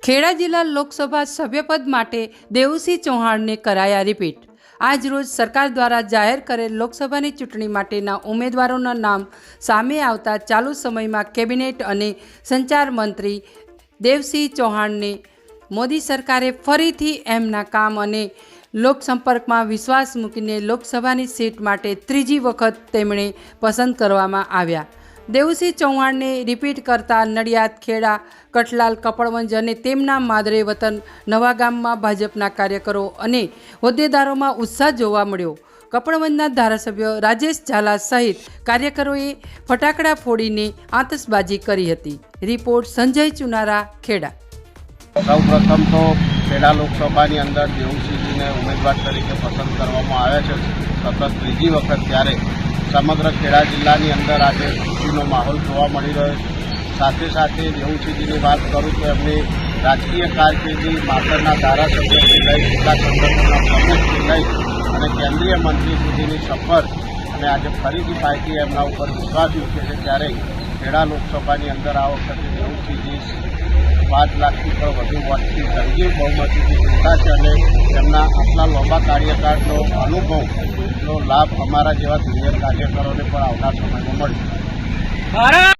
ખેડા જિલ્લા લોકસભા સભ્યપદ માટે દેવુસિંહ ચૌહાણને કરાયા રિપીટ। આજ રોજ સરકાર દ્વારા જાહેર કરેલ લોકસભાની ચૂંટણી માટેના ઉમેદવારોના નામ સામે આવતા ચાલુ સમયમાં કેબિનેટ અને સંચાર મંત્રી દેવુસિંહ ચૌહાણને મોદી સરકારે ફરીથી એમના કામ અને લોકસંપર્કમાં વિશ્વાસ મૂકીને લોકસભાની સીટ માટે ત્રીજી વખત તેમણે પસંદ કરવામાં આવ્યા। દેવુસિંહ ચૌહાણને રિપીટ કરતા નડિયાદ, ખેડા, કઠલાલ, કપડવંજ અને તેમના માદરે વતન નવાગામમાં ભાજપના કાર્યકરો અને હોદ્દેદારોમાં ઉત્સાહ જોવા મળ્યો। કપડવંજના ધારાસભ્ય રાજેશ ઝાલા સહિત કાર્યકરોએ ફટાકડા ફોડીને આતશબાજી કરી હતી। રિપોર્ટ સંજય ચુનારા, ખેડા। સૌ પ્રથમ તો ખેડા લોકસભાની અંદર દેવુસિંહજીને ઉમેદવાર તરીકે પસંદ કરવામાં આવ્યા છે સતત ત્રીજી વખત, ત્યારે સમગ્ર ખેડા જિલ્લાની અંદર આજે ખુશીનો માહોલ જોવા મળી રહ્યો છે। સાથે સાથે દેવુસિંહજીની વાત કરું તો એમની રાજકીય કારકિર્દી માતરના ધારાસભ્યથી લઈ જિલ્લા સંગઠનના પ્રમુખથી લઈ અને કેન્દ્રીય મંત્રી સુધીની સફર, અને આજે ફરીથી પાર્ટી એમના ઉપર વિશ્વાસ મૂકે છે, ત્યારે ખેડા લોકસભાની અંદર આ વખતે દેવુસિંહજી 5 લાખથી પણ વધુ વોટથી જંગી બહુમતીથી જીતા છે અને તેમના આટલા લાંબા કાર્યકાળનો અનુભવનો લાભ અમારા જેવા સિનિયર કાર્યકરોને પણ આવનાર સમયમાં મળશે।